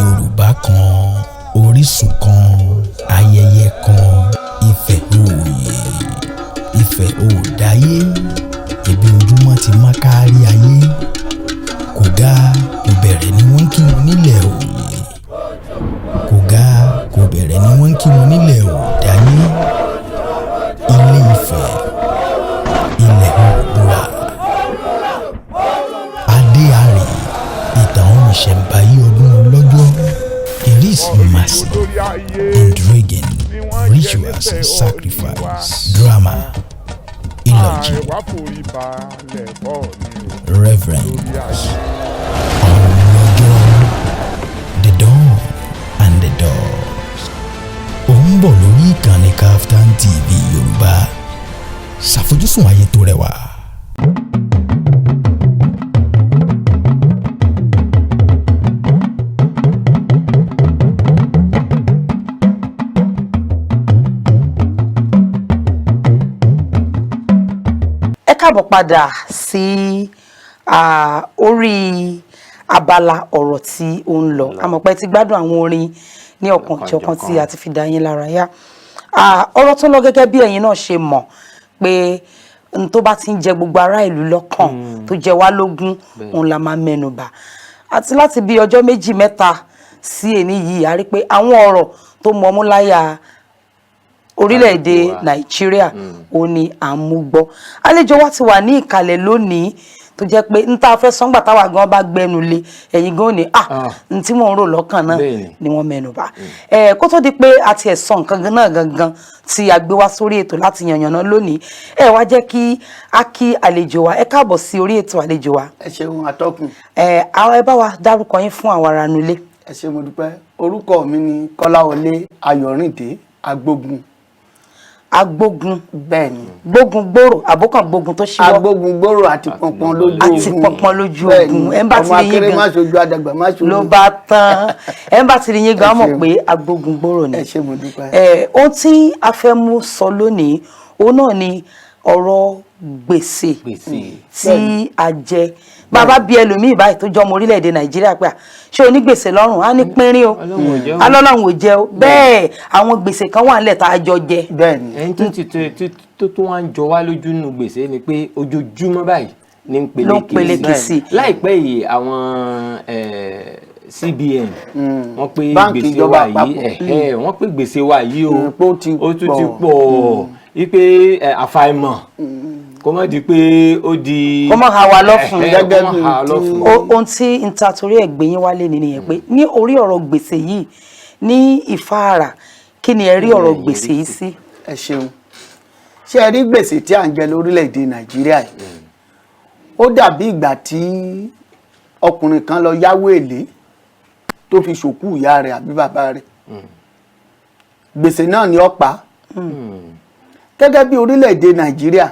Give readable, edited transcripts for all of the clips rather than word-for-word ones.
Yorùbá kan, orísun kan, ayẹyẹ kan, Ifẹ̀ òòyè, Ifẹ̀ òòdáyé, ibi ojúmọ́ ti má kárí ayé. Kò ga kò bẹ̀rẹ̀ ni wọ́n ń kí wọn nílẹ̀ òòyè. Kò ga kò bẹ̀rẹ̀ ni wọ́n ń kí wọn nílẹ̀ òòdáyé. Ilé Ifẹ̀, ilẹ̀ Oòduà. Adé Arè, ìtàn ìṣẹ̀ǹbáyé ọdún ọlọ́jọ́. There is mercy, intriguing, rituals and sacrifice, drama, eulogy, reverence. Ọlọ́jọ́, the dawn and the doors. Ó ń bọ̀ lórí ìkànnì Kaftan TV Yorùbá. Ṣàfojúsùn ayé tó rẹwà. Káàbọ̀ padà sí orí abala ọ̀rọ̀ tí ó ń lọ. Àmọ̀pẹ́ ti gbádùn àwọn orin ní ọ̀kan tí a ti fi dá yín lára yá. Ọ̀rọ̀ tó lọ gẹ́gẹ́ bí ẹ̀yin náà ṣe mọ̀ pé n tó bá ti ń jẹ gbogbo ará ìlú lọ́kàn tó jẹ wá lógún òun la máa mẹ́nubà. Àti láti bí ọjọ́ méjì mẹ́ta sí èní yìí a rí pé àwọn ọ̀rọ̀ tó mọ mú láyà orílẹ̀-èdè Nàìjíríà ó ní à ń mú gbọ́. Àlejò wa ti wà ní ìkàlẹ̀ lónìí tó jẹ́ pé n ta fẹ́ sọ́ngbà táwa gan bá gbẹnu lé ẹ̀yin gan ní n tí mò ń rò lọ́kàn náà ni wọ́n mẹ́nu bà. Kó tó di pé a ti ẹ̀ sọ nǹkan náà gangan tí a gbé wá sórí ètò láti yànnàná lónìí wá jẹ́ kí a kí àlejò wa. Ẹ káàbọ̀ sí orí ètò àlejò wa. Ẹ ṣeun atọ́kùn. Àwọn ẹ bá wa dárúkọ yín fún àwọn ará nulẹ̀. Ẹ ṣé mo dúpẹ́. Orúkọ mi ni Kọ́láwọlé Ayọ̀rìndé Agbógun. Agbógun. Bẹ́ẹ̀ni. Gbógun gbòòrò àbókan gbógun tó ṣíwọ́. Agbógun gbòòrò àti pọnpọn lójú ogun. Àti pọnpọn lójú ogun. Ẹ ń bá ti rí yín gan. Ọmọ akéré má ṣojú àdàgbà má ṣojú. Ló bá tán. Ẹ ń bá ti rí yín gan mọ̀ pé agbógun gbòòrò ni. Ẹ ṣé mo dúpẹ́. Ohun tí a fẹ́ mú sọ lónìí òun náà ni ọ̀rọ̀ gbèsè tí a jẹ. Bàbá bí ẹlòmíì báyìí tó jọmọ orílẹ̀-èdè Nàìjíríà pé ṣé onígbèsè lọ́rùn á ní pínrín o alọ́lọ́run ò jẹ́ o bẹ́ẹ̀ àwọn gbèsè kan wà nílẹ̀ tá a jọ jẹ. Bẹ́ẹ̀ni. ẹni tó wá ń jọ wá lójú nù gbèsè ni pé ojoojúmọ́ báyìí ní ń peléke sí. Láìpẹ́ yìí àwọn CBN wọ́n pé gbèsè wa yìí wọ́n pé gbèsè wa yìí o ó tún ti pọ̀ wípé àfàìmọ̀ kó má di pé ó di. Kó má ha wa lọ́fun gẹ́gẹ́ bí ohun tí n ta torí ẹ̀ gbé yín wálé nìyẹn pé ní orí ọ̀rọ̀ gbèsè yìí ní ìfáàrà kí ni ẹ rí ọ̀rọ̀ gbèsè yìí sí. Ẹ ṣeun. Ṣé ẹ rí gbèsè tí à ń jẹ lórílẹ̀‐èdè Nàìjíríà yìí ó dàbí ìgbà tí ọkùnrin kan lọ yáwó èlé tó fi ṣòkú ìyá rẹ̀ àbí bàbá rẹ̀ gbèsè náà ni ó pa. Gẹ́gẹ́ bí orílẹ̀‐èdè Nàìjíríà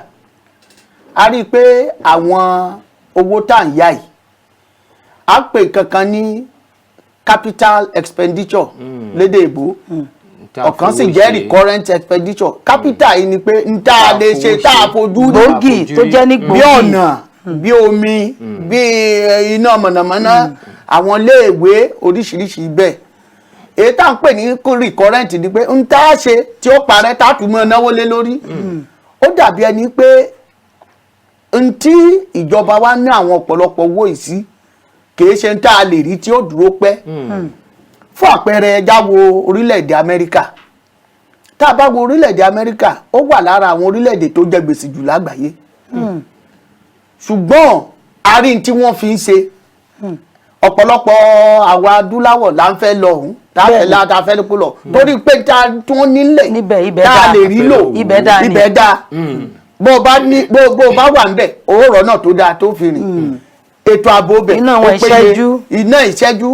a rí i pé àwọn owó tá à ń yá yìí a pè kankan ní capital expenditure lédè ìbò ọ̀kan sì jẹ́ recurrent expenditure capital yìí ni pé n tá a lè ṣe tá a fojú gbòógì tó jẹ́ ní gbòógì bí ọ̀nà bí omi bí iná mọ̀nàmọ́ná àwọn iléèwé oríṣiríṣi bẹ́ẹ̀ èyí tá à ń pè ní recurrent ni pé n tá a ṣe tí ó parẹ́ tá a tún mọ́ náwó lé lórí ó dàbí ẹni pé ntí ìjọba wa ní àwọn ọ̀pọ̀lọpọ̀ owó ìsí kìí ṣe ń tá a lè rí tí ó dúró pẹ́. Fún àpẹẹrẹ ẹja wo orílẹ̀-èdè Amẹ́ríkà tá a bá wo orílẹ̀-èdè Amẹ́ríkà ó wà lára àwọn orílẹ̀-èdè tó jẹ gbèsè jù lágbàáyé ṣùgbọ́n àárín tí wọ́n fi ń ṣe ọ̀pọ̀lọpọ̀ àwa adúláwọ̀ là ń fẹ́ lọ ọ̀hún tá a fẹ́ lọ torí pé tá a tún nílẹ̀ tá a lè rí lò ibẹ̀ dáa bó o bá wà ń bẹ̀ òórọ̀ náà tó dáa tó fi rìn ètò ààbò bẹ̀ iná ìṣẹ́jú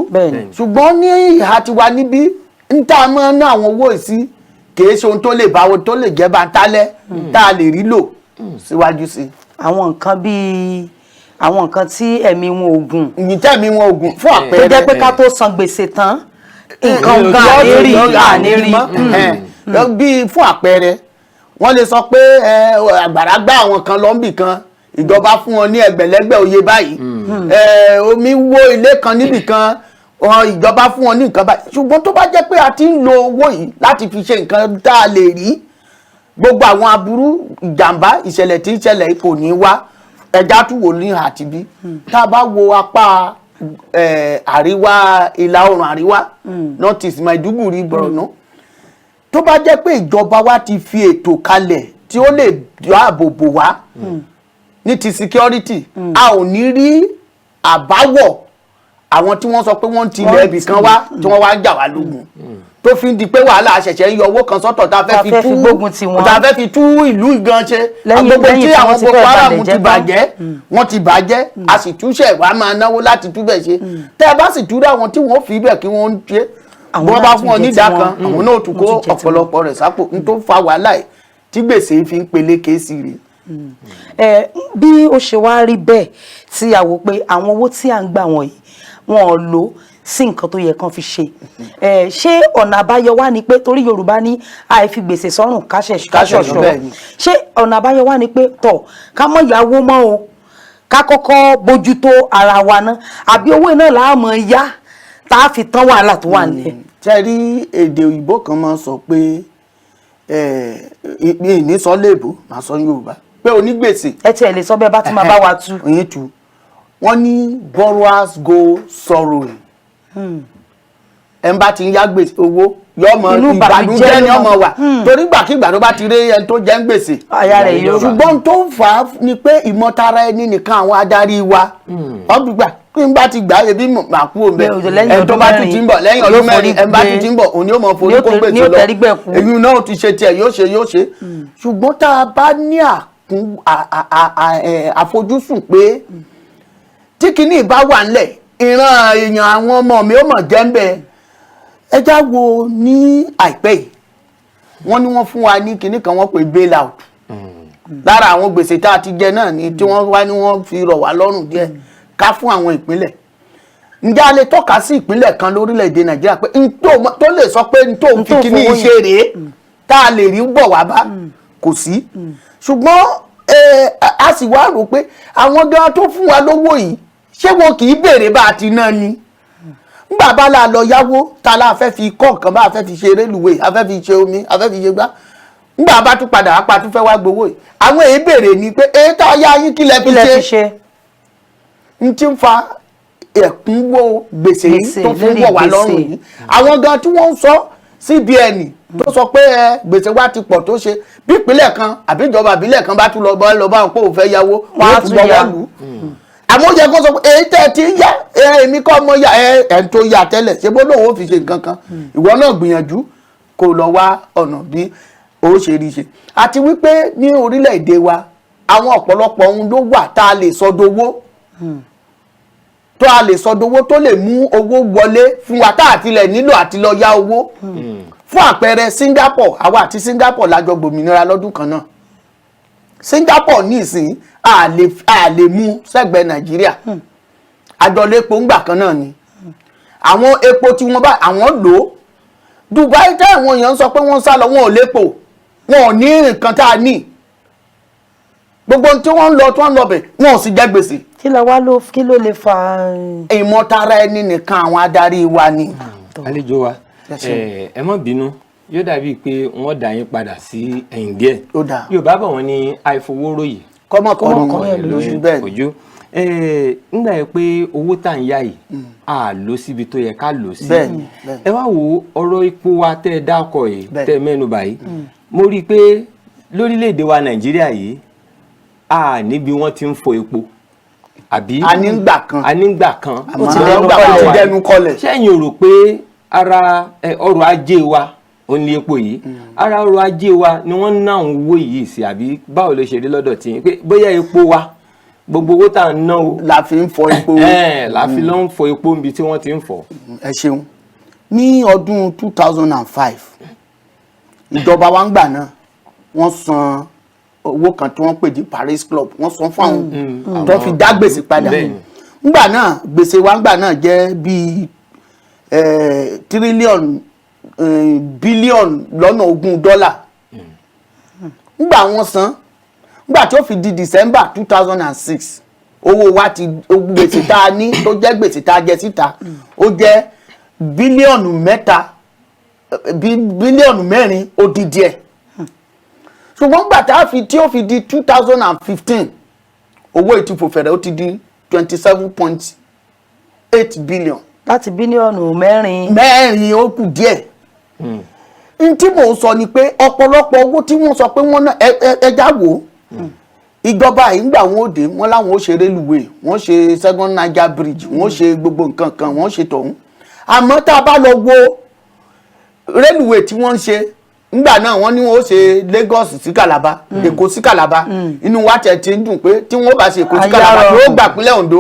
ṣùgbọ́n ní ìhà tiwa níbí ń tá a mọ́ ná àwọn owó ìsí kìí ṣe ohun tó lè bá wọn tó lè jẹ́ bá ń tálẹ́ tá a lè rí lò síwájú sí. Àwọn nǹkan bíi àwọn nǹkan tí ẹ̀mí wọn ògùn. ìyìn tẹ̀mí wọn ògùn fún àpẹẹrẹ. tó jẹ́ pé ká tó san gbèsè tán nǹkan gan àníri. bí fún àpẹẹrẹ wọ́n lè sọ pé àgbàrá gbá àwọn kan lọ́nbì kan ìjọba fún wọn ní ẹgbẹ̀lẹ́gbẹ̀ oyè báyìí omi wó ilé kan níbì kan ìjọba fún wọn ní nǹkan báyìí ṣùgbọ́n tó bá jẹ́ pé a ti ń lo owó yìí láti fi ṣe nǹkan tá a lè rí gbogbo àwọn aburú ìjàmbá ìṣẹ̀lẹ̀ tí ń ṣẹlẹ̀ kò ní wá ẹja tún wò ní àtibí tá a bá wo apá àríwá ìlà oòrùn àríwá north east Maiduguri Borno tó bá jẹ́ pé ìjọba wa ti fi ètò kalẹ̀ tí ó lè dáàbò bò wá ní ti security a ò ní rí àbáwọ̀ àwọn tí wọ́n sọ pé wọ́n ti ilẹ̀ ibì kan wá tí wọ́n wá jà wá lógun tó fi ń di pé wàhálà àṣẹ̀ṣẹ̀ ń yọ owó kan sọ́tọ̀ tá a fẹ́ fi tú ìlú gan ṣe gbogbo tí àwọn Boko Haram ti bàjẹ́ wọ́n ti bàjẹ́ a sì túṣẹ̀ wàá máa náwó láti túbẹ̀ ṣe tẹ́ ẹ bá sì túrẹ́ àwọn tí wọ́n fi bẹ̀ kí wọ́n ń ṣe wọ́n bá fún ọ nídàá kan àwọn náà tún kó ọ̀pọ̀lọpọ̀ rẹ̀ sápò n tó fa wàhálà ẹ̀ tí gbèsè fi ń peléke sí rè. bí ó ṣe wá rí bẹ́ẹ̀ tí a wò pé àwọn owó tí à ń gbà wọ̀nyí wọn ò lò sí nǹkan tó yẹ kán fi ṣe ṣé ọ̀nà àbáyọ wá ni pé torí Yorùbá ní àìfi gbèsè sọ́rùn káṣọ̀ṣọ̀ ṣé ọ̀nà àbáyọ wá ni pé tọ̀ ká mọ̀ ìyàwó mọ́ o ká kọ́kọ́ bójútó ara wa ná àbí owó náà là á mọ̀ yá tá a fi tán wàhálà tó wà nílẹ̀. ṣe rí èdè òyìnbó kan máa sọ pé ìní sọ léèbó máa sọ Yorùbá pé onígbèsè. ẹ tiẹ̀ lè sọ bẹ́ẹ̀ bá ti máa bá wa tú. òyìn tu wọ́n ní borrowers go sorrowing ẹ̀ ń bá ti ń yá gbèsè owó yọmọ ìbànújẹ́ ni ọmọ wà torí gbàkigbà tó bá ti rí ẹni tó jẹ́ ń gbèsè ṣùgbọ́n tó ń fà á ni pé ìmọ̀tara ẹni nìkan àwọn adarí wa ọ̀gbìgbà kí n bá ti gbà ebi mà kú òun bẹ́ẹ̀ ẹni tó bá tún ti ń bọ̀ lẹ́yìn ọdún mẹ́rin ẹni bá tún ti ń bọ̀ òun ni ó mọ forí kó gbèsè lọ èyí náà ti ṣe tiẹ̀ yóò ṣe ṣùgbọ́n tá a bá ní àfojúsùn pé tí kinní bá wà ńlẹ̀ ìran èèyàn àwọn ọmọ mi ó mọ̀ jẹ́ ń bẹ́ẹ̀ ẹjá wo ní àìpẹ́ yìí wọ́n ní wọ́n fún wa ní kinní kan wọ́n pè bail out lára àwọn gbèsè tá a ti jẹ náà ni tí wọ́n wá ní wọ́n fi rọ̀ wá lọ́rùn díẹ̀ ká fún àwọn ìpínlẹ̀ ǹjẹ́ a lè tọ́ka sí ìpínlẹ̀ kan lórílẹ̀‐èdè Nàìjíríà pé tó lè sọ pé tó ń fi kinní ṣe rèé tá a lè rí bọ̀ wá bá kò sí ṣùgbọ́n a sì wá rò pé àwọn gan tó fún wa lówó yìí ṣé wọn kì í béèrè bá a ti ná ni ngbà bá la lọ yáwó ta la fẹ́ fi kọ́ nǹkan bá a fẹ́ fi ṣe rélùwé a fẹ́ fi ṣe omi a fẹ́ fi ṣe gbá ngbà bá tún padà apá tún fẹ́ wá gbowó yìí àwọn èyí béèrè ni pé tá a yá yín kí lẹ fi ṣe n ti ń fa ẹ̀kúnwó gbèsè yìí tó fún wọ̀ wá lọ́rùn yìí àwọn gan tí wọ́n ń sọ CBN tó sọ pé gbèsè wa ti pọ̀ tó ṣe bí ìpínlẹ̀ kan àbí ìjọba ìbílẹ̀ kan bá tún lọ bá wọn pé òun fẹ́ yáwó wọ́n tún bọ́ wọ́n lù ú àmọ́ yẹ kó sọ pé èyí tẹ́ ẹ ti ń yá èmi kọ́ mọ́ yá ẹ̀ ń tó yá tẹ́lẹ̀ ṣé bó lóun ó fi ṣe nǹkan kan ìwọ náà gbìyànjú kó lọ wá ọ̀nà bí ó ṣe rí ṣe àti wípé ní orílẹ̀-èdè wa àwọn ọ̀pọ̀lọpọ̀ ohun ló wà tá a lè sọdowó tó lè mú owó wọlé fún wa tá àtilẹ̀ nílò àti lọ yá owó fún àpẹẹrẹ Singapore àwa àti Singapore lájọ gbòmìnira lọ́dún kan náà Singapore ní ìsìn a lè mú sẹ́gbẹ̀ẹ́ Nàìjíríà àjọlé epo ńgbà kan náà ni àwọn epo tí wọ́n bá àwọn lò ó Dubai tẹ́ àwọn èèyàn sọ pé wọ́n sá lọ wọn ò lépo wọn ò ní nǹkan tá a ní gbogbo tí wọ́n ń lọ tí wọ́n ń lọ bẹ̀ wọn ò sì jẹ gbèsè. kí ló lè fa. ìmọ̀tara ẹni nìkan àwọn adarí wa ni. àlejò wa ẹ má bínú yóò dàbí pé wọ́n dà yín padà sí ẹ̀yìn díẹ̀ Yorùbá bọ̀ wọ́n ní àìfowóròyè kọ́mọkọ́mọ lójú bẹ́ẹ̀ ojú nígbà yẹn pé owó tá à ń yá yìí a lò síbi tó yẹ ká lò sí ẹ wá wo ọ̀rọ̀ epo wa tẹ́ ẹ dákọ̀ yìí tẹ́ ẹ mẹ́nu báyìí mo rí i pé lórílẹ̀‐èdè wa Nàìjíríà yìí a níbi wọ́n ti ń fọ epo àbí anígbà kan ó ti dẹnu kọlẹ̀ sẹ́yìn ò rò pé ara ọrọ̀ ajé wa ó ní epo yìí ara ọrọ̀ ajé wa ni wọ́n ná àwọn owó yìí sí àbí báwo ló ṣe rí lọ́dọ̀ tí pé bóyá epo wa gbogbo owó tá à ń ná o la fi ń fọ epo la fi lọ ń fọ epo níbi tí wọ́n ti ń fọ. ẹ ṣeun ní ọdún 2005 ìjọba wa ń gbà náà wọ́n san owó kan tí wọ́n pè ní Paris Club wọ́n san fún àwọn tó fi dá gbèsè padà ńgbà náà gbèsè wa ńgbà náà jẹ́ bíi bílíọ̀nù lọ́nà $20 ńgbà wọ́n san nígbà tí ó fi di December 2006 owó wa ti gbèsè tá a ní tó jẹ́ gbèsè tá a jẹ síta ó jẹ́ bílíọ̀nù 4 ó dín díẹ̀ ṣùgbọ́n nígbà tí ó fi di 2015 owó ìtìfò fẹ̀rẹ̀ ó ti di 27.8 billion. láti bílíọ̀nù 4. 4 ó kù díẹ̀. n tí mò ń sọ ni pé ọ̀pọ̀lọpọ̀ owó tí wọ́n sọ pé wọ́n ná ẹja wò ìjọba yìí ńgbà wọn ò dé wọn láwọn ó ṣe rélùwé wọn ṣe second Niger bridge wọn ṣe gbogbo nǹkan kan wọn ṣe tọ̀hún àmọ́ tá a bá lọ wo rélùwé tí wọ́n ń ṣe ńgbà náà wọ́n ní wọ́n ó ṣe Lagos sí Calabar Èkó sí Calabar inú wa tẹ̀ ti ń dùn pé tí wọ́n bá ṣe Èkó sí Calabar yóò gbà pínlẹ̀ Ondo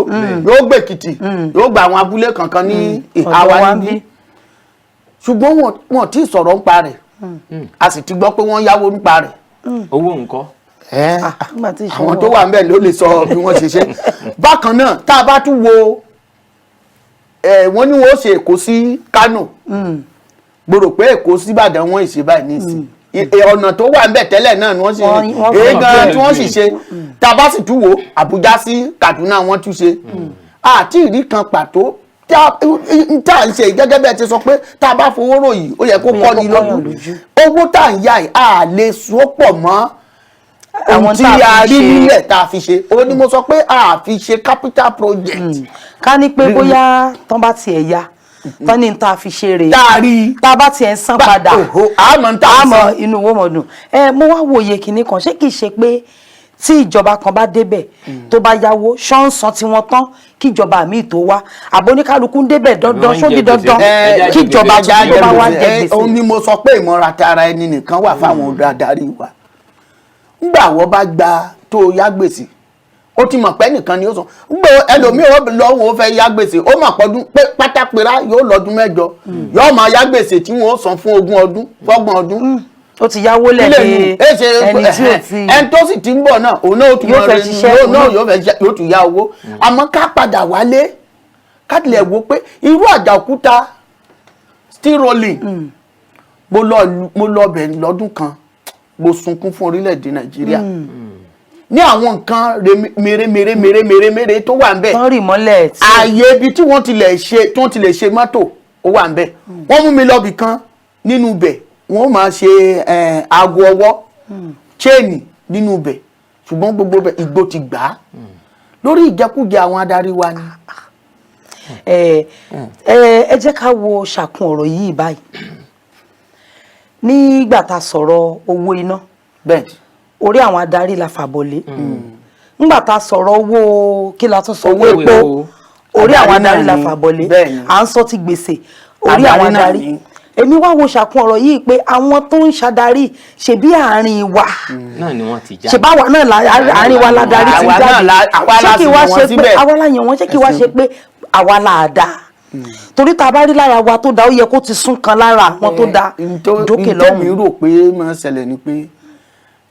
yóò gbé Èkìtì yóò gba àwọn abúlé kankan ní ìhà wa níbí ṣùgbọ́n wọn tí sọ̀rọ̀ ń pa rẹ̀ a sì ti gbọ́ pé wọ́n yáwó ń pa rẹ̀. owó nǹkan. àwọn tó wà ń bẹ̀ ló lè sọ bí wọ́n ṣe ṣe. bákan náà tá a bá tún wo wọ́n ní wọ́n ó ṣe Èkó sí Kánò gbòrò pé Èkó sí Ìbàdàn wọ́n ìṣe báyìí nísìnyí ọ̀nà tó wà ń bẹ̀ tẹ́lẹ̀ náà ni wọ́n ṣe èèyàn tí wọ́n sì ṣe tá a bá sì tún wo Àbújá sí Kaduna wọ́n tún ṣe àti ìrí kan pàtó tá à ń ṣe gẹ́gẹ́ bẹ́ẹ̀ ti sọ pé tá a bá fowó ròyìn ó yẹ kó kọ́ ni lójú owó tá à ń yá yìí a lè so pọ̀ mọ́ ohun tí a rí nílẹ̀ tá a fi ṣe ó ní mo sọ pé a fi ṣe capital project. ká ní pé bóyá tán bá tiẹ̀ ya tán ní tá a fi ṣe rèé tá a bá tiẹ̀ ń san padà àmọ́ inú owó mọ̀ dùn mo wá wòye kinní kan ṣé kìí ṣe pé tí ìjọba kan bá débẹ̀ tó bá yáwó ṣọ́nsán tí wọ́n tán kí ìjọba míì tó wá àbọ̀ oníkálukú ń débẹ̀ dandan ṣóbi dandan kí ìjọba wá jẹ gbèsè. òun ni mo sọ pé ìmọ̀ra tara ẹni nìkan wà fáwọn adarí wa ńgbà wọ́n bá gba tó yá gbèsè ó ti mọ̀ pé nìkan ni ó sọ gbé ẹlòmíì lọ́wọ́ ó fẹ́ yá gbèsè ó mọ̀ pọ́dún pé pátápẹ́rá yóò lọ́dún 8 yóò máa yá gbèsè tí wọ́n ó san fún 20 ọdún 30 ọdún. ó ti yáwó lẹ́ẹ̀dẹ́ ẹni tí ò ti ẹni tó sì ti ń bọ̀ náà òun náà yóò fẹ́ ṣiṣẹ́ yóò tún yá owó àmọ́ ká padà wálé ká tilẹ̀ wo pé irú Àjàòkúta still rolling mo lọ bẹ̀ lọ́dún kan mo sunkún fún orílẹ̀-èdè Nàìjíríà ní àwọn nǹkan mèremère tó wà ń bẹ̀ ààyè ibi tí wọ́n ti lè ṣe mọ́tò ó wà ń bẹ̀ wọ́n mú mi lọ́bì kan nínú bẹ̀ wọ́n máa ṣe aago ọwọ́ chain nínú bẹ̀ ṣùgbọ́n gbogbo bẹ̀ igbó ti gbà á lórí ìjẹkújẹ àwọn adarí wa ni. ẹ jẹ́ ká wo ṣàkun ọ̀rọ̀ yìí báyìí nígbà tá a sọ̀rọ̀ owó iná orí àwọn adarí la fàbọ̀lé nígbà tá a sọ̀rọ̀ owó kí la tún sọ owó epo orí àwọn adarí la fàbọ̀lé à ń sọ ti gbèsè orí àwọn adarí èmi wá wo ṣàkun ọ̀rọ̀ yìí pé àwọn tó ń ṣàdarí ṣe bí àárín wa náà ni wọ́n ti já ṣe báwa náà àárín wa ladarí ti jáde ṣé kí wá ṣe pé àwa la yàn wọ́n ṣé kí wá ṣe pé àwa là dá torí tá a bá rí lára wa tó dá ó yẹ kó ti sún kan lára àwọn tó dá dókè lọ́hùn. mi rò pé máa ṣẹlẹ̀ ni pé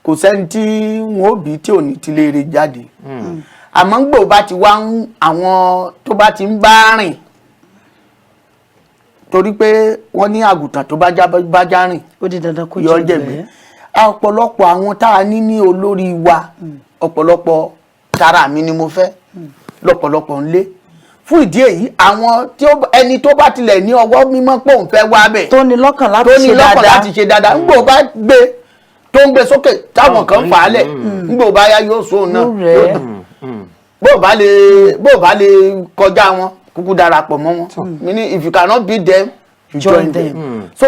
kò sẹ́ni tí wọ́n bí tí ò ní ti lè rè jáde àmọ́ gbò bá ti wá àwọn tó bá ti ń bá rìn torí pé wọ́n ní àgùntàn tó bá já rìn ó di dandan kó yọ jẹ̀gbẹ́ ọ̀pọ̀lọpọ̀ àwọn tá a ní olórí wa ọ̀pọ̀lọpọ̀ tara mi ni mo fẹ́ lọ́pọ̀lọpọ̀ ńlé fún ìdí èyí àwọn ẹni tó bá tilẹ̀ ní ọwọ́ mímọ́ pé òun fẹ́ wá bẹ̀ tó ní lọ́kàn láti ṣe dáadáa ńgbò bá gbé tó ń gbé sókè táwọn kan fà á lẹ̀ ńgbò bá yá yóò sóun náà yóò tàn bó bá lè kọjá wọn kúkú darapọ̀ mọ́ wọn mi ní if you cannot beat them you join them so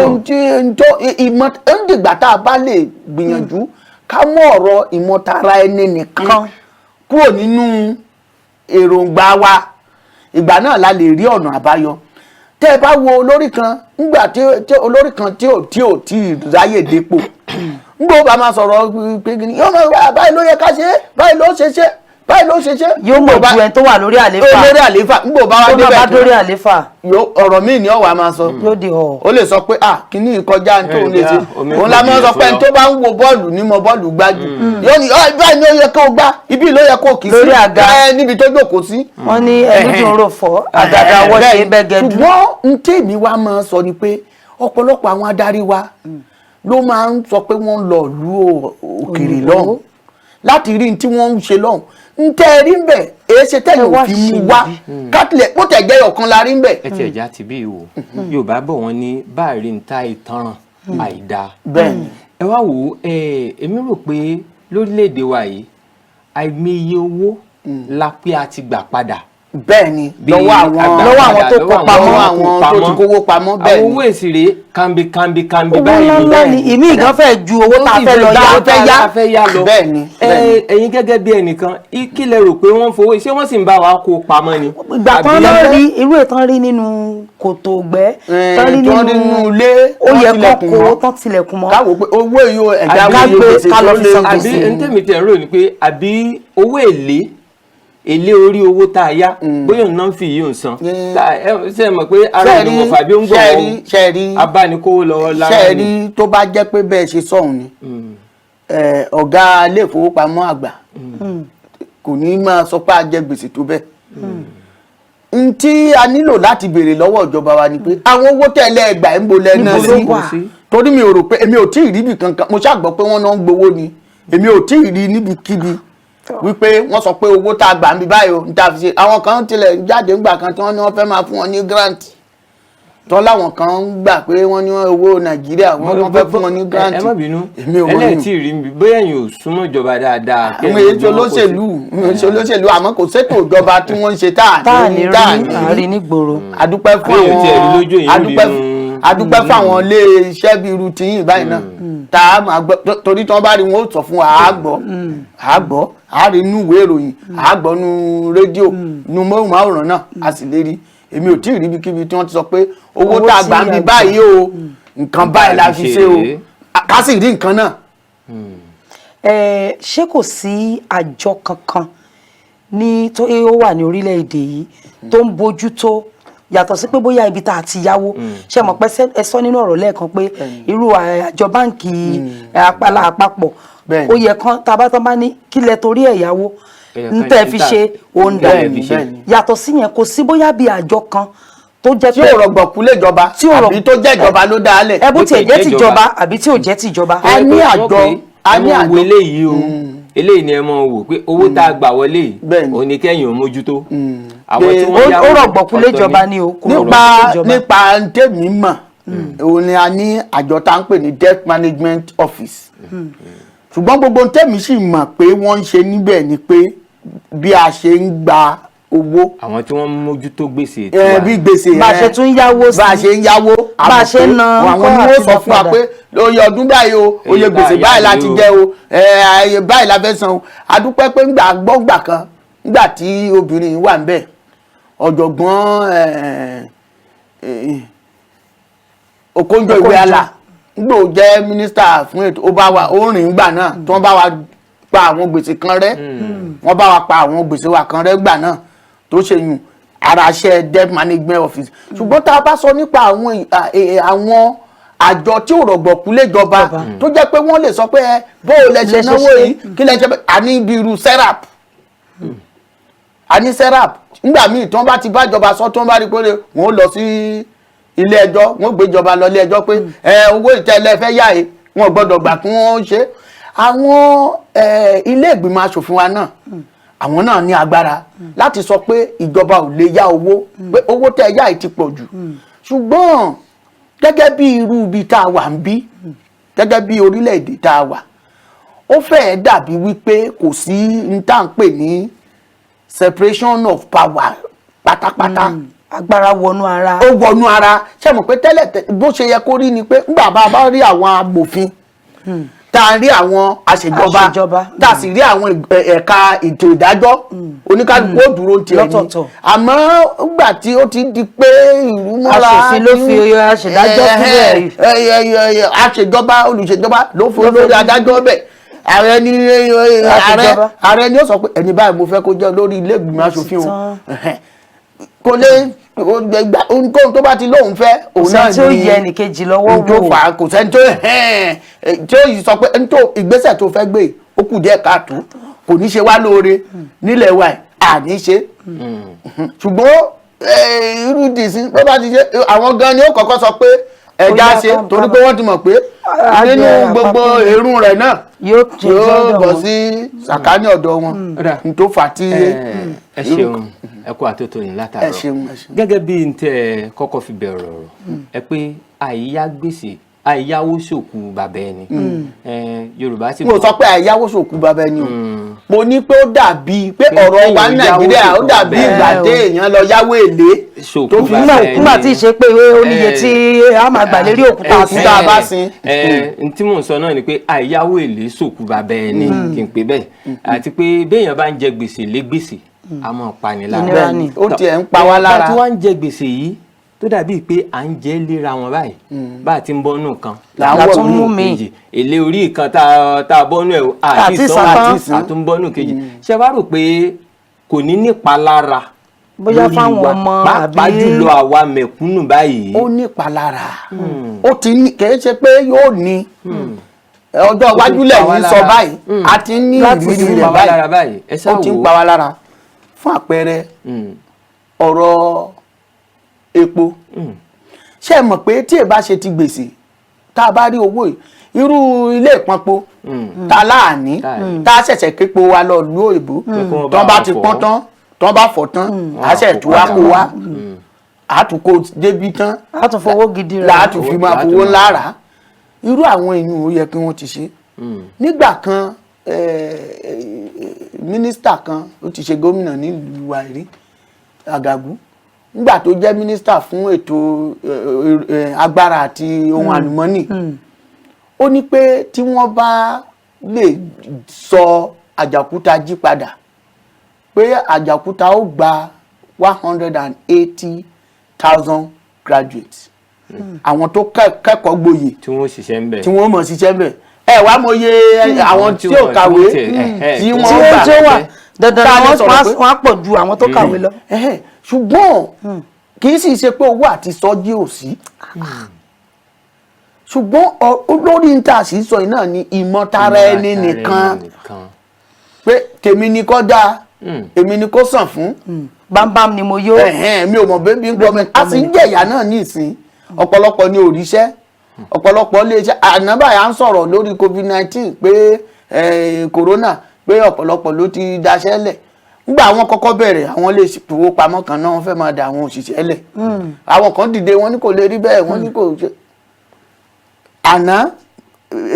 ìmọ̀ ẹ̀ńdìgbà tá a bá lè gbìyànjú ká mú ọ̀rọ̀ ìmọ̀tara ẹni nìkan kúrò nínú èròǹgbà wa ìgbà náà la lè rí ọ̀nà àbáyọ tẹ́ ẹ bá wo olórí kan nígbà tí olórí kan tí ò tí ráyè dépò ńgbò bá máa sọ̀rọ̀ pé yóò máa báyìí ló yẹ ká ṣe báyìí ló ṣe ṣe báyìí ló ṣe ṣe. yóò mọ̀ ju ẹni tó wà lórí àléfà ńgbò bá wá débẹ̀ tó lórí àléfà ọ̀rọ̀ míì ni ọ̀wà máa sọ yóò di ọ̀. ó lè sọ pé kíní ìkọjá tó ń lè ṣe òun la máa sọ pé ẹni tó bá ń wo bọ́ọ̀lù ní mọ bọ́ọ̀lù gbájú yóò ní báyìí ni ó yẹ kó gbá ibi ló yẹ kó kì í sí lórí àga níbi tó jókòó sí. wọ́n ní ẹnu dùn rò fọ́ àgàgà wọ́n ṣe bẹ́gẹ́dù. ṣùgbọ́n n tèmi wá máa sọ ni pé ọ̀pọ̀lọpọ̀ àwọn adarí wa ló máa ń sọ pé wọ́n lọ ìlú òkèèrè lọ́hùn láti rí tí wọ́n ń ṣe lọ́hùn ń tẹ́ rí ń bẹ̀ èé ṣe tẹ́yìn òfin mú wá kátìlẹ̀ ó tẹ̀ jẹ́ ọ̀kan la rí ń bẹ̀. ẹ tiẹ̀ já ti bí ìwò Yorùbá bọ̀ wọ́n ní báàrí ń ta ìtanràn àìda. bẹ́ẹ̀ni. ẹ wá wò ó èmi rò pé lórílẹ̀‐èdè wa yìí àìmọye owó la pé a ti gbà padà. bẹ́ẹ̀ni lọ́wọ́ àwọn tó kó pamọ́ àwọn tó ti kówó pamọ́ bẹ́ẹ̀ni. àwọn owó èsìrè kàǹbì báyìí. owó ńlá ni ìmí ìgàn fẹ́ ju owó tá a fẹ́ lọ yá lọ. bẹ́ẹ̀ni. ẹ̀yin gẹ́gẹ́ bí ẹnìkan kí lẹ rò pé wọ́n fowó ṣé wọ́n sì ń bá wa kó pamọ́ ni. ìgbà tán lọ rí irú ìtàn rí nínú kòtò gbẹ́ tán rí nínú ilé ó yẹ kán kó tán tilẹ̀kùn mọ́. káwọ pé owó yìí ẹ̀dá gbèsè tó lé àbí ntẹ́mi tẹ̀ ń rò ní pé àbí owó èlé orí owó tá a yá bóyá òun náà ń fi yìí òun san ṣe mọ̀ pé ara ìlú mọ̀fà bí ó ń gbọ́ abánikówó lọ́wọ́ lára ṣe rí tó bá jẹ́ pé bẹ́ẹ̀ ṣe sọ̀hún ni ọ̀gá ilé ìfowópamọ́ àgbà kò ní máa sọ pé a jẹ gbèsè tó bẹ́ẹ̀ n tí a nílò láti béèrè lọ́wọ́ ìjọba wa ni pé àwọn owó tẹ̀lé ẹgbàá ń bolẹ̀ náà sí torí mi ò rò pé èmi ò tí ì rí ibì kankan mo ṣàgbọ́ pé wọ́n náà ń gbowó ni èmi ò tí ì rí níbikíbi wípé wọ́n sọ pé owó tá a gbà ń bí báyìí o níta fi ṣe àwọn kan tilẹ̀ jáde ńgbà kan tí wọ́n ní wọ́n fẹ́ máa fún wọn ní grant tọ́ láwọn kan ń gbà pé wọ́n ní owó Nàìjíríà wọ́n fẹ́ fún wọn ní grant. ẹ má bínú ẹlẹ́ẹ̀tì rí mi bóyá ẹ̀yin ò súnmọ́ ìjọba dáadáa. àwọn èyí olóṣèlú àmọ́ kò sétò ìjọba tí wọ́n ń ṣe tá à ní nígboro. adúpẹ́ fún àwọn ilé iṣẹ́ bíi irú tiyín báyìí náà tá a máa gbọ́ torí tí wọ́n bá rí wọn ó sọ fún wa àá gbọ́ àá rí inú ìwé ìròyìn àá gbọ́ nu rédíò nu móhùnmáwòrán náà a sì lè rí èmi ò tí ì rí ibikíbi tí wọ́n ti sọ pé owó tá a gbà ń bí báyìí o nǹkan báyìí la fi ṣe o ká sì rí nǹkan náà. ṣé kò sí àjọ kankan tó wà ní orílẹ̀-èdè yìí tó ń bójú tó yàtọ̀ sí pé bóyá ibi tá a ti yáwó ṣe mọ̀ pé ẹ sọ nínú ọ̀rọ̀ lẹ́ẹ̀kan pé irú àjọ báǹkì àpapọ̀ ó yẹ kán tabatán bá ní kílẹ̀ torí ẹ̀ yáwó ń tẹ́ fi ṣe òǹdà yàtọ̀ sí yẹn kò sí bóyá bí àjọ kan tó jẹ́ pé tí ò rọ̀gbọ̀kú léjọba àbí tó jẹ́ ìjọba ló dá lẹ̀. ẹ bó tiẹ̀ jẹ́ tìjọba àbí tí ò jẹ́ tìjọba. a ní àjọ eléyìí o eléyìí ni ẹ mọ̀ wò pé owó tá a gbà wọlé yìí òní kẹ́yìn ò mójútó. ó rọ̀gbọ̀kú léjọba ni o. nípa tèmi mọ̀ òun ni a ní àjọ tá à ń pè ní debt management office ṣùgbọ́n gbogbo tèmi sì mọ̀ pé wọ́n ń ṣe níbẹ̀ ni pé bí a ṣe ń gba owó. àwọn tí wọ́n mójútó gbèsè bí gbèsè bá a ṣe tún yáwó sí bá a ṣe ń yáwó bá a ṣe ń ná àwọn ni wọ́n sọ fún wa pé oye ọdún báyìí o oye gbèsè báyìí láti jẹ o ayé báyìí la fẹ́ san o adúpẹ́ pé ńgbà gbọ́ngbà kan ńgbà tí obìnrin wà ń bẹ̀ ọ̀jọ̀gbọ́n Okonjo-Iweala nígbà ó jẹ́ mínísítà fún ètò ó bá wa ó rìn gbà náà tí wọ́n bá wa pa àwọn gbèsè kan rẹ́ wọ́n bá wa pa àwọn gbèsè wa kan rẹ́ gbà náà tó ṣe yùn ara ṣe debt management office ṣùgbọ́n tá a bá sọ nípa àwọn àjọ tí ò rọ̀gbọ̀kú léjọba tó jẹ́ pé wọ́n lè sọ pé bó o lẹ ṣe náwó yìí kí lẹ ṣe pé àní ibi irú serap àní serap nígbà míì tí wọ́n bá ti bá ìjọba sọ tí wọ́n bá rí pé wọ́n lọ sí ilé ẹjọ́ wọ́n gbé ìjọba lọ ilé ẹjọ́ pé owó ìtẹ́lẹ̀ fẹ́ yá ẹ wọn gbọ́dọ̀ gbà kí wọ́n ṣe àwọn ilé ìgbìmọ̀ asòfin wa náà àwọn náà ní agbára láti sọ pé ìjọba ò lè yá owó pé owó tẹ́ yá ẹ ti pọ̀ jù ṣùgbọ́n gẹ́gẹ́ bí irú ibi tá a wà ń bí gẹ́gẹ́ bí orílẹ̀-èdè tá a wà ó fẹ́ẹ̀ dàbí wípé kò sí n tá à ń pè ní separation of power pátápátá. Agbára wọnú ara. Ó wọnú ara ṣé mọ̀ pé tẹ́lẹ̀ bó ṣe yẹ kó rí ni pé ńgbà bá rí àwọn amòfin tá a rí àwọn aṣèjọba tá a sì rí àwọn ẹ̀ka ètò ìdájọ́ oníkálukú ó dúró tiẹ̀ ní àmọ́ nígbà tí ó ti di pé ìlú mọ́ra aṣòfin ló fi aṣèdájọ́ síbẹ̀ aṣèjọba olùṣèjọba ló fi olórí adájọ́ bẹ̀ ààrẹ ni ó sọ pé ẹni báyìí mo fẹ́ kó jẹ́ olórí ilé ìgbìmọ̀ aṣòfin o kò lè ohunkóhun tó bá ti lóun fẹ́ òun náà ní tí ó yẹ ẹnìkejì lọ́wọ́ wò tó fà á kò sẹ́ni tí ó yìí sọ pé ìgbésẹ̀ tó fẹ́ gbé ó kù díẹ̀ káàtó kò ní ṣe wá lóore nílẹ̀ wa àní ṣe ṣùgbọ́n irú dìísí tó bá ti ṣe àwọn gan ni ó kọ́kọ́ sọ pé ẹja ṣe torí pé wọ́n ti mọ̀ pé nínú gbogbo èrún rẹ̀ náà yóò bọ̀ sí sàkání ọ̀dọ̀ wọn tó fà tí. ẹ ṣeun ẹ kú àtótó yìí látàárọ̀ gẹ́gẹ́ bí n tẹ́ kọ́kọ́ fi bẹ̀rẹ̀ ọ̀rọ̀ ẹ pé àìyá gbèsè àìyáwó ṣòkú bàbá ẹni Yorùbá sì mo sọ pé àìyáwó ṣòkú bàbá ẹni o mo ní pé ó dàbí pé ọ̀rọ̀ wa ní Nàìjíríà ó dàbí ìgbà téèyàn lọ yáwó èlé tó fi nígbà tí ì ṣe pé ó níye tí a máa gbà lérí òkúta bá sin. tí mò ń sọ náà ni pé àìyáwó èlé ṣòkú bàbá ẹni kì í pé bẹ́ẹ̀ àti pé béèyàn bá ń jẹ gbèsè lé gbèsè a máa pa ni lára ó tiẹ̀ ń pa wá lára tí wọ́n ń jẹ gbèsè yìí tó dàbí pé à ń jẹ́ léra wọn báyìí bá a ti ń bọ́nú kan làwọn mú mi èlé orí kan tá a bọ́nú ẹ̀ àti ìsọ́n àti ń bọ́nú kejì ṣé wàá rò pé kò ní nípalára bóyá fáwọn ọmọ àbí pàápàá jùlọ àwa mẹ̀kúnnù báyìí. ó nípalára ó ti ní kì í ṣe pé yóò ní ọjọ́ iwájú lẹ́yìn sọ báyìí a ti ń ní ìrírí rẹ̀ báyìí ó ti ń pa wá lára fún àpẹẹrẹ ọ̀rọ̀ epo ṣé ẹ mọ̀ pé tí ẹ bá ṣe ti gbèsè tá a bá rí owó yìí irú ilé ìpọnpo ta láàní tá a ṣẹ̀ṣẹ̀ képo wa lọ lu òyìnbó tán bá ti pọ́n tán tán bá fọ̀ tán a ṣẹ̀ tó wá kó wá a tún kó débi tán a tún fowó gidi rà láti fi máa fowó ńlá rà irú àwọn èèyàn ò yẹ kí wọ́n ti ṣe nígbà kan mínísítà kan ó ti ṣe gómìnà nílùú wa rí Àgàgù nígbà tó jẹ́ mínísítà fún ètò agbára àti ohun àlùmọ́nì ó ní pé tí wọ́n bá lè sọ Àjàòkúta jí padà pé Àjàòkúta ó gba 180,000 graduates àwọn tó kẹ́kọ̀ọ́ gboyè tí wọ́n ṣiṣẹ́ ń bẹ̀ tí wọ́n mọ̀ ṣiṣẹ́ ń bẹ̀ ẹ wá mọye àwọn tí ò kàwé tí wọ́n gbà dandan wọ́n á pọ̀ ju àwọn tó kàwé lọ. ṣùgbọ́n kì í sì ṣe pé owó àti sọ́jí ò sí ṣùgbọ́n olórí ń tà sí sọ náà ni ìmọ̀tara ẹni nìkan pé tèmi ni kó dáa èmi ni kó sàn fún bámbám ni mo yó mi ò mọ̀ bébí ń gbọ́ mi a sì ń jẹ̀yà náà ní ìsìn ọ̀pọ̀lọpọ̀ ni òrìṣẹ́ ọ̀pọ̀lọpọ̀ lè ṣe ànábàyà ń sọ̀rọ̀ lórí COVID-19 pé corona pé ọ̀pọ̀lọpọ̀ ló ti daṣẹ́ lẹ̀ nígbà àwọn kọ́kọ́ bẹ̀rẹ̀ àwọn ilé ìfowópamọ́ kan náà wọ́n fẹ́ máa da àwọn òṣìṣẹ́ lẹ̀ àwọn kan dìde wọ́n ní kò lè rí bẹ́ẹ̀ wọ́n ní kò ṣe àná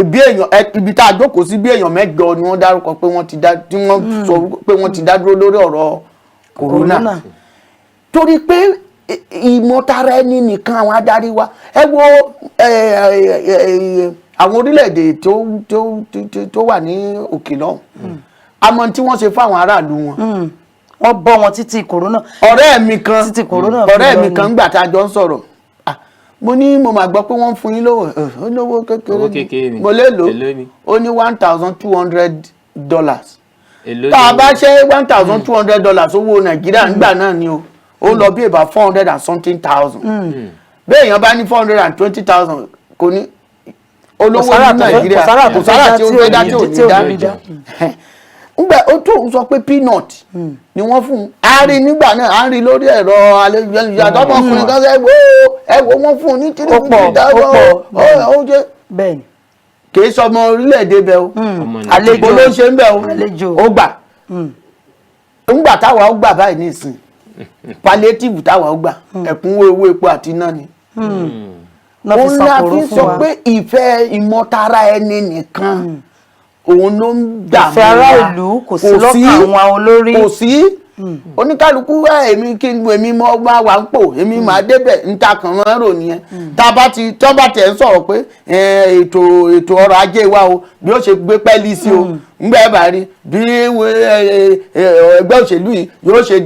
bí èèyàn ibi tá a jókòó sí bí èèyàn mẹ́jọ ni wọ́n dárúkọ pé wọ́n ti dá tí wọ́n sọ pé wọ́n ti dá dúró lórí ọ̀rọ̀ corona torí pé ìmọ̀tara ẹni nìkan àwọn adarí wa ẹ wo àwọn orílẹ̀-èdè tó wà ní òkè lọ́hùn àmọ́ tí wọ́n ṣe fáwọn aráàlú wọn. wọ́n bọ́ wọn títí corona. ọ̀rẹ́ mi kan gbà tá a jọ ń sọ̀rọ̀ mo ní mo máa gbọ́ pé wọ́n ń fún yín lówó olówó kékeré ni mo lè lò ó ní $1,200 tá a bá ṣe $1,200 owó Nàìjíríà nígbà náà ni o ó lọ bí about 400 and something thousand bẹ́ẹ̀ èèyàn bá ní 420,000 kò ní olówó ní Nàìjíríà kò sára tí ó fẹ́ dá tí ò ní dá ngbà ó tó ń sọ pé peanut ni wọ́n fún un a rí nígbà náà a rí lórí ẹ̀rọ ayélujára tọmọkùnrin kan sẹ́ ẹ̀wọ̀ wọ́n fún un ní $350 ó jẹ́ bẹ́ẹ̀ni kì í sọmọ orílẹ̀-èdè bẹ́ẹ̀ o àlejò ló ṣe ń bẹ̀ o ó gbà ńgbà táwa ó gbà báyìí nísìn palliative táwa ó gbà ẹ̀kúnwó owó epo àti iná ni òun ni a fi sọ pé ìfẹ́ ìmọ̀tara ẹni nìkan òun ló ń dààmú ìfẹ́ ará ìlú kò sí lọ́kàn àwọn olórí kò sí oníkálukú èmi kí n èmi mọ máa wà ń pò èmi máa débẹ̀ níta kan máa ń rò nìyẹn tá a bá ti ẹ̀ ń sọ̀rọ̀ pé ètò ọrọ̀ ajé wa o bí ó ṣe gbé pẹ́ẹ́lí sí o ńgbà ẹ̀ bá rí bí ẹgbẹ́ òṣèlú yìí yóò ṣe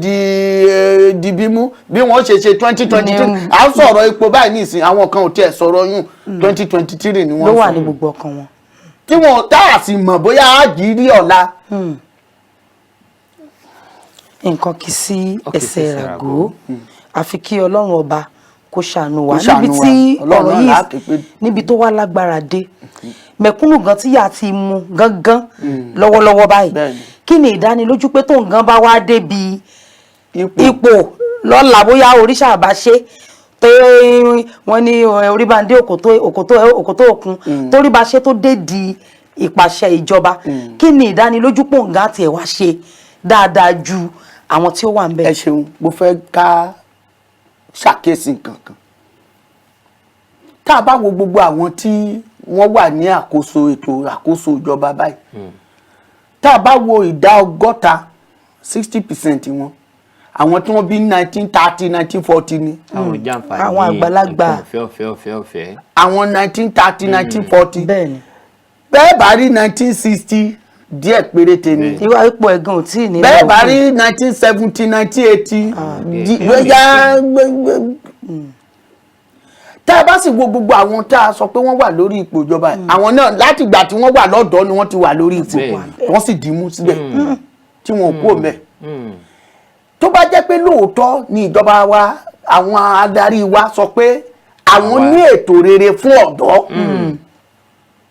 di bímú bí wọ́n ṣe 2023 à ń sọ̀rọ̀ epo báyìí nísìn àwọn kan ò tiẹ̀ sọ̀rọ̀ yún 2023 ni wọ́n sọ ló wà ní gbogbo ọkàn wọn tí wọn tá a sì mọ̀ bóyá àjírí ọ̀la. nǹkan kì í sí ẹsẹ̀ ràgó àfi kí ọlọ́run ọba kó ṣàánú wa níbi tí ọ̀rọ̀ yìí níbi tó wá lágbára dé mẹ̀kúnnù gan tí yà ti mú gangan lọ́wọ́lọ́wọ́ báyìí kí ni ìdánilójú pé tóun gan bá wá débi ipò lọ́la bóyá oríṣà bá ṣe pé wọ́n ní orí bá ń dé òkòtó òkun torí bá ṣe tó dé di ìpàṣẹ ìjọba kí ni ìdánilójú pòǹgá àti ẹ̀wà ṣe dáadáa ju àwọn tí ó wà ń bẹ̀. ẹ ṣeun mo fẹ́ ká ṣàkíyèsí kankan tá a bá wo gbogbo àwọn tí wọ́n wà ní àkóso ìjọba báyìí tá a bá wo ìdá 60% wọn àwọn tí wọ́n bí 1930 1940 ni àwọn àgbàlagbà àwọn 1930 1940 bẹ́ẹ̀ni bẹ́ẹ̀ bá rí 1960 díẹ̀ péréte ni ìwà ipò ẹ̀gàn ò tí ì ní bẹ́ẹ̀ bá rí 1970 1980 tá a bá sì wo gbogbo àwọn tá a sọ pé wọ́n wà lórí ipò ìjọba àwọn náà láti ìgbà tí wọ́n wà lọ́dọ̀ ni wọ́n ti wà lórí ipò wọ́n sì dì í mú síbẹ̀ tí wọn ò kú òmẹ́ tó bá jẹ́ pé lóòótọ́ ni ìjọba wa àwọn adarí wa sọ pé àwọn ní ètò rere fún ọ̀dọ́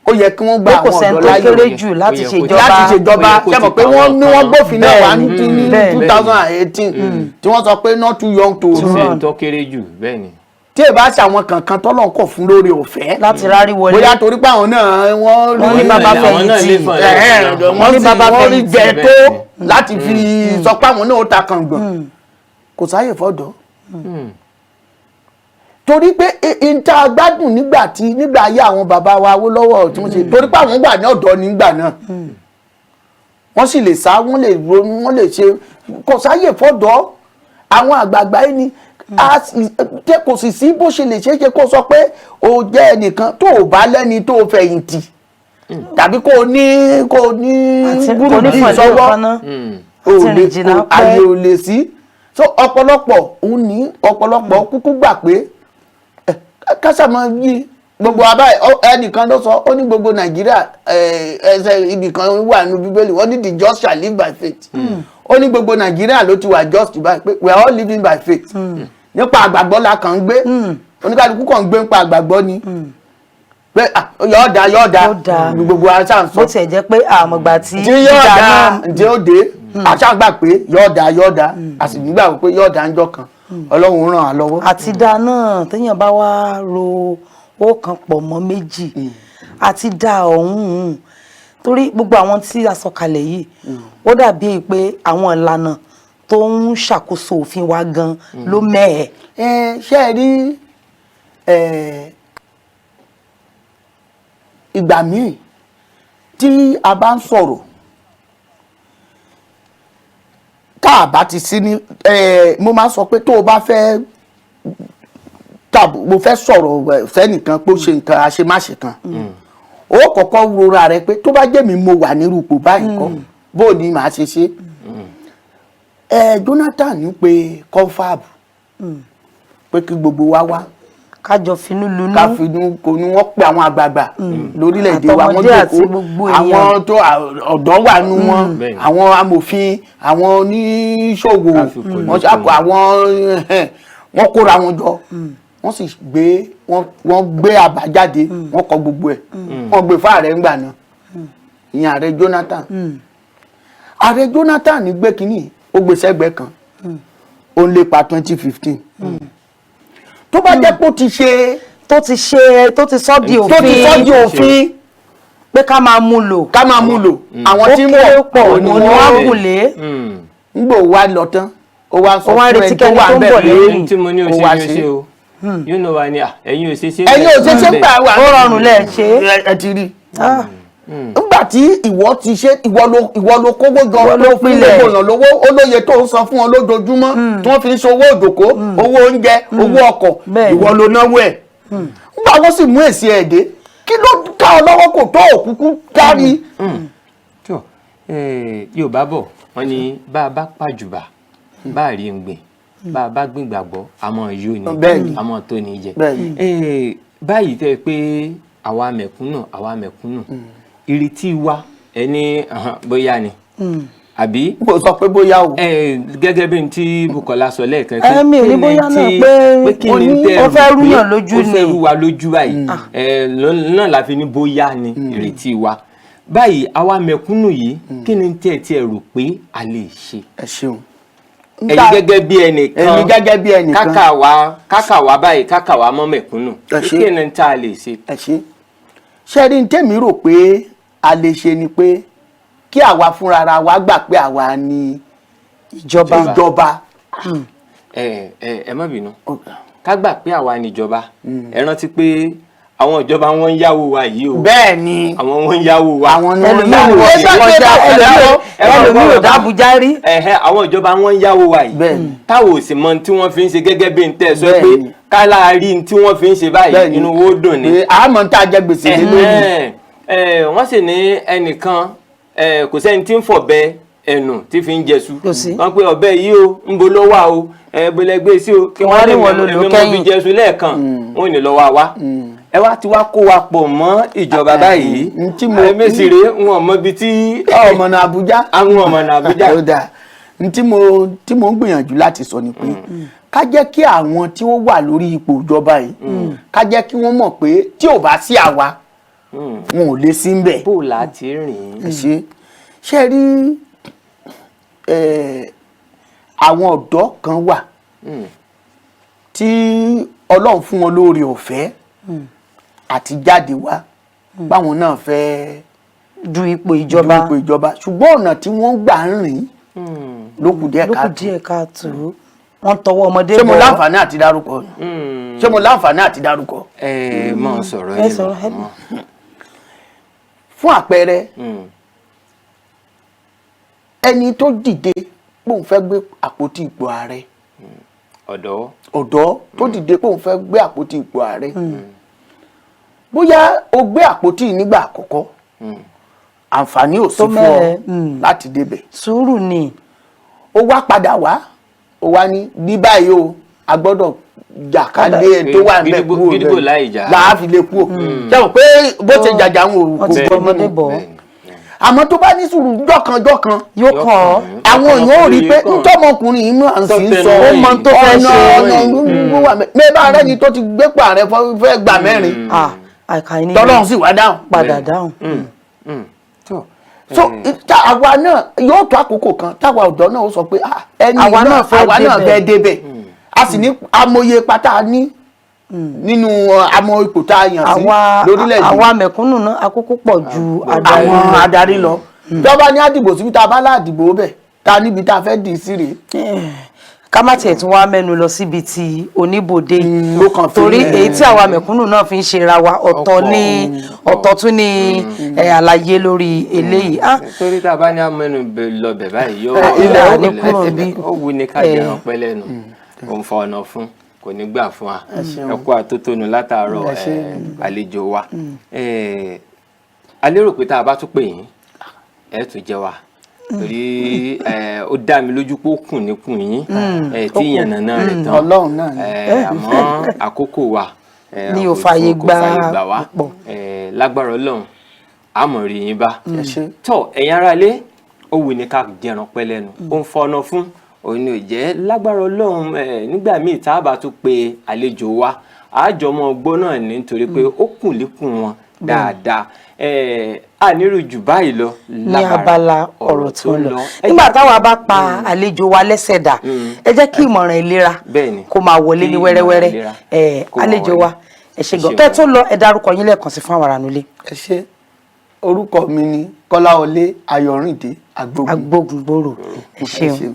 ó yẹ kí wọ́n gba àwọn ọ̀dọ́ láyé kéré jù láti ṣèjọba ṣẹ́mọ̀ pé wọ́n ní wọ́n gbófin náà wá ní 2018 tí wọ́n sọ pé not too young to run tó kéré jù bẹ́ẹ̀ ni tí ẹ bá ṣe àwọn kankan tọ́lọ̀ kọ̀ fún lórí ọ̀fẹ́ láti rárí wọlé bóyá torí pé àwọn náà wọ́n ní bàbá fẹ̀yìntì wọ́n ní bàbá fẹ̀yìntì jẹ tó láti fi sọ pé àwọn náà ó ta kàngbọ̀n kò sáyè fọ́dọ̀ torí pé ìta gbádùn nígbà ayé àwọn bàbá wa Awólọ́wọ̀ tí wọ́n ṣe torí pé àwọn gbà ní ọ̀dọ́ nígbà náà wọ́n sì lè sá wọ́n lè ronú wọ́n lè ṣe kò sáyè fọ́dọ̀ àwọn àgbààgbà yìí ni kò sì sí bó ṣe lè ṣeéṣe kó sọ pé o jẹ́ ẹnìkan tó o bá lẹ́ni tó o fẹ̀yìntì tàbí kó o ní gúrùbí sọ́wọ́ ayé ò lè sí so ọ̀pọ̀lọpọ̀ kúkú gbà pé kásàmọ́ yí gbogbo abáyé ẹnìkan ló sọ ó ní gbogbo Nàìjíríà ẹsẹ̀ ibìkan wà nínú Bíbélì wọ́n ní the just shall live by faith ó ní gbogbo Nàìjíríà ló ti wà just by pé we are all living by faith nípa àgbàgbọ́ la kàn ń gbé oníkàlùkù kàn ń gbé nípa àgbàgbọ́ ni pé yọ̀ọ̀dà gbogbo aṣáà ń sọ bó tiẹ̀ jẹ́ pé àmọ̀gbà tí yọ̀ọ̀dà ǹjẹ́ ó dé aṣáà gbà pé yọ̀ọ̀dà a sì nígbà pé yọ̀ọ̀dà ń jọ kan Ọlọ́run ràn á lọ́wọ́. àti dá náà téèyàn bá wá ro ó kan pọ̀ mọ́ méjì àti dá ọ̀hún torí gbogbo àwọn tí a sọ kalẹ̀ yìí ó dàbí pé àwọn ìlànà tó ń ṣàkóso òfin wa gan ló mẹ́ẹ̀. ṣé ẹ rí ìgbà míì tí a bá ń sọ̀rọ̀ tá a bá ti sí ní mo máa ń sọ pé tó o bá fẹ́ mo fẹ́ sọ̀rọ̀ fẹ́nìkan pé ó ṣe nǹkan àṣemáṣe kan ó kọ́kọ́ rora rẹ pé tó bá jẹ́ mi mo wà nírú ipò báyìí kọ́ bó ni màá ṣe ṣe Jonathan ní pé confab pé kí gbogbo wa wá kájọ finú lunú ká finú konú wọ́n pe àwọn àgbààgbà lórílẹ̀‐èdè wa wọ́n jókòó àwọn tó ọ̀dọ́ wà nú wọn àwọn amòfin àwọn oníṣòwò wọ́n kóra wọn jọ wọ́n sì gbé àbájáde wọ́n kọ gbogbo ẹ̀ wọ́n gbé fáàrẹ̀ ńgbà náà ìyẹn ààrẹ Jonathan ààrẹ Jonathan ní gbé kínní ó gbé sẹ́gbẹ̀ẹ́ kan ó ń lépa 2015 tó bá jẹ́ pé tó ti sọ di òfin pé ká máa mú lò àwọn tí ń bọ̀ ni wọ́n kù lé ńgbò wá lọ tán ó wá sọ fún ẹni tó wà bẹ́ẹ̀ lẹ́yìn tí mo ní o ṣe o yóò náà wà ní ẹ̀yin òṣèṣe gbà wà ó rọrùn lẹ́ẹ̀ ṣe ẹ ti rí nígbà tí ìwọ ti ṣe ìwọ ló kówó jọ ló fi lè gbòyàn lówó olóye tó ń san fún ọ lójoojúmọ́ tí wọ́n fi ń ṣe owó òjòkó owó oúnjẹ owó ọkọ̀ ìwọ ló náwó ẹ̀ nígbà wọ́n sì mú èsì ẹ̀ dé kí ló ká ọ lọ́wọ́ kò tó òkúkú kárí. Yorùbá bọ̀ wọ́n ní bá a bá pàjùbà bá a rí ń gbìn bá a bá gbìn gbàgbọ́ àmọ́ yóò ní àmọ́ tó ní jẹ báyìí tẹ́ pé àwa mẹ̀kúnnù ìrètí wa ẹni bóyá ni àbí. mo sọ pé bóyá o. gẹ́gẹ́ bí n tí Bukola sọ lẹ́ẹ̀kan pé mi ò ní bóyá náà pé kí ni tẹ́ ó fẹ́ rúyàn lójú ni ó fẹ́ rú wa lójú báyìí náà la fi ní bóyá ni ìrètí wa báyìí àwa mẹ̀kúnnù yìí kí ni tẹ́ ẹ rò pé a lè ṣe. ẹ ṣeun ẹ̀yin gẹ́gẹ́ bí ẹnìkan èmi gẹ́gẹ́ bí ẹnìkan kákà wá báyìí kákà wá mọ́ mẹ̀kúnnù kí ni tá a lè ṣe. ṣé rí ní tèmi rò pé a lè ṣe ni pé kí àwa fúnra wa gbà pé àwa ni ìjọba. ẹ má bínú ká gbà pé àwa ni ìjọba ẹ rántí pé àwọn ìjọba wọn ń yáwó wa yìí o. bẹ́ẹ̀ ni àwọn wọn ń yáwó wa. àwọn ẹlòmíì ò dábùjá rí. àwọn ìjọba wọn ń yáwó wa yìí. táwọn ò sì mọ tí wọ́n fi ń ṣe gẹ́gẹ́ bí n tẹ́ sọ pé kálá rí tí wọ́n fi ń ṣe báyìí inú wo dùn ni. àmọ́ ń tà jẹ gbèsè lé lórí. wọ́n sì ní ẹnìkan kò sẹ́ni tí ń fọ̀bẹ ẹnu tí fi ń jẹṣu. wọ́n pe ọ̀bẹ yìí o ń bo ló wà o ẹgbẹ̀lẹ́gbẹ̀ sí o kí wọ́n rí wọn lò kẹ́yìn fi jẹṣu lẹ́ẹ̀kan wọ́n ní lọ́wọ́ wa. ẹ wá ti wá kó wa pọ̀ mọ́ ìjọba báyìí mẹ́sìrè wọn mọ ibi tí ọmọnà Àbújá àwọn ọmọnà Àbújá. tí mo ń gbìyànjú láti sọ ni pé ká jẹ́ kí àwọn tí ó wà lórí ipò ìjọba yìí ká jẹ́ kí wọ́n mọ̀ pé tí ò bá sí àwa wọn ò lè sí ń bẹ̀. bó la ti rìn. ṣe rí àwọn ọ̀dọ́ kan wà tí Ọlọ́run fún wọn lóore ọ̀fẹ́ àti jáde wá báwọn náà fẹ́ du ipò ìjọba ṣùgbọ́n ọ̀nà tí wọ́n gbà ń rìn ló kù díẹ̀ káàtó wọ́n tọwọ́ ọmọdé bọ̀. ṣé mo láǹfààní àti dárúkọ. mọ̀ sọ̀rọ̀ ẹ̀ fún àpẹẹrẹ ẹni tó dìde pòun fẹ́ gbé àpótí ipò ààrẹ ọ̀dọ́ tó dìde pòun fẹ́ gbé àpótí ipò ààrẹ bóyá o gbé àpótí nígbà àkọ́kọ́ àǹfààní ò sí fún ọ láti débẹ̀. sùúrù ni. ó wá padà wá ó wá ní báyìí o a gbọ́dọ̀ jàkálé ẹ̀ tó wà níbẹ̀ kúrò bẹ́ẹ̀ láàfin lè kúrò jẹ́wọ̀n pé bó ṣe jàjà ń wò kó ọmọdé bọ̀. àmọ́ tó bá ní sùúrù jọ̀kan yóò kàn ọ́. àwọn èèyàn ò rí pé ntọ́mọkùnrin yìí náà sì ń sọ ó mọ tó fẹ́ ṣe mẹ́bà rẹ̀ ni tó ti gbé pààrẹ fẹ́ gbà mẹ́rin tọ́lọ́run sì wá dáhùn. padà dáhùn. so àwa náà yóò tó àkókò kan táwa ọ̀dọ́ náà ó sọ pé ẹni àwa náà fẹ́ débẹ̀ a sì ní amòye pátá ní nínú àmọ́ ipò tá a yàn sí lórílẹ̀-èdè. àwa mẹ̀kúnnù náà àkókò pọ̀ ju àwọn adarí lọ. ìjọba ní àdìbò síbi tá a bá láàdìbò bẹ̀ ta níbi tá a fẹ́ dì í sí rèé. ká má tiẹ̀ tún wá mẹ́nu lọ síbi ti oníbòde torí èyí tí àwa mẹ̀kúnnù náà fi ń ṣe ra wa ọ̀tọ̀ tún ní àlàyé lórí eléyìí. torí tá a bá ní amẹ́nu lọ bẹ̀ báyìí ó wù ní ká jẹun pẹ́ lẹ́nu ó ń fa ọ̀nà fún kò ní gbà fún wa ẹ kú àtótónu látàárọ̀ àlejò wa a lérò pé tá a bá tún pè yín ẹ tún jẹ wa torí ó dá mi lójú pé ó kùn níkùn yín tí ìyànnà náà rẹ̀ tán Ọlọ́run náà àmọ́ àkókò wa ní ò fààyè gbà wá lágbára Ọlọ́run àmọ̀ rí yín bá tọ́ ẹ̀yin aráalé ó wù ní ká jẹran pẹ́ lẹ́nu ó ń fọnà fún òun ni ò jẹ́ lágbára Ọlọ́run nígbà míì tá a bá tún pe àlejò wa àjọmọ́ ọgbọ́n náà nítorí pé ó kùn líkùn wọn dáadáa ànírú jù báyìí lọ ní abala ọ̀rọ̀ tó lọ nígbà táwa bá pa àlejò wa lẹ́sẹ̀ dà ẹ jẹ́ kí ìmọ̀ràn ìlera kó máa wọlé ní wẹ́rẹ́wẹ́rẹ́ àlejò wa ẹ ṣé gan kẹ́ tó lọ ẹ dárúkọ yín lẹ́ẹ̀kan sí fún àwọn ará nulẹ̀. ẹ ṣé orúkọ mi ni Kọ́láwọlé Ayọ̀rìndé Agbógungbòrò ẹ ṣeun.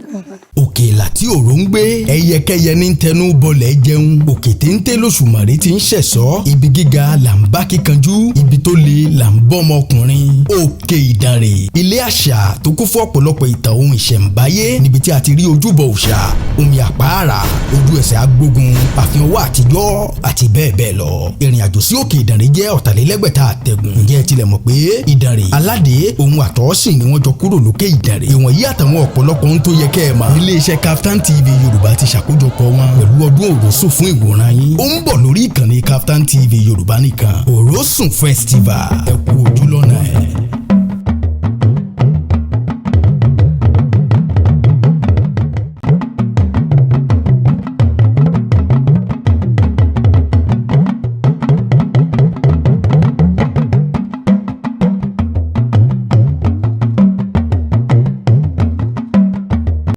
òkè láti òró ń gbé ẹyẹkẹyẹ ní tẹnu bọlẹ̀ jẹun òkè téńté lóṣùmàrè ti ń ṣẹ̀sọ́ ibi gíga là ń bá kíkanjú ibi tó le là ń bọ́ ọmọkùnrin òkè Ìdànrè ilé àṣà tó kún fún ọ̀pọ̀lọpọ̀ ìtàn ohun ìṣẹ̀ǹbáyé níbi tí a ti rí ojúbọ òòṣà omi àpáàrà ojú ẹsẹ̀ agbógun àfihàn owó àtijọ́ àti bẹ́ẹ̀ bẹ́ẹ̀ lọ ìrìn àjò sí òkè Ìdànrè jẹ́ ọ̀tàlélẹ́gbẹ̀ta àtẹ̀gùn ǹjẹ́ ẹ tilẹ̀ mọ̀ pé Ìdànrè aládé ohun àtọ́sìn ni wọ́n jọ kúrò lókè Ìdànrè ìwọ̀nyí àtàwọn ọ̀pọ̀lọpọ̀ ohun tó yẹ kẹ́ ẹ mọ̀ iléeṣẹ́ Kaftan TV Yorùbá ti ṣàkójọpọ̀ wọn pẹ̀lú ọdún Òrósùn fún ìwòran yín ó ń bọ̀ lórí ìkànnì Kaftan TV Yorùbá nìkan Òrósùn Festival ẹ kú ojú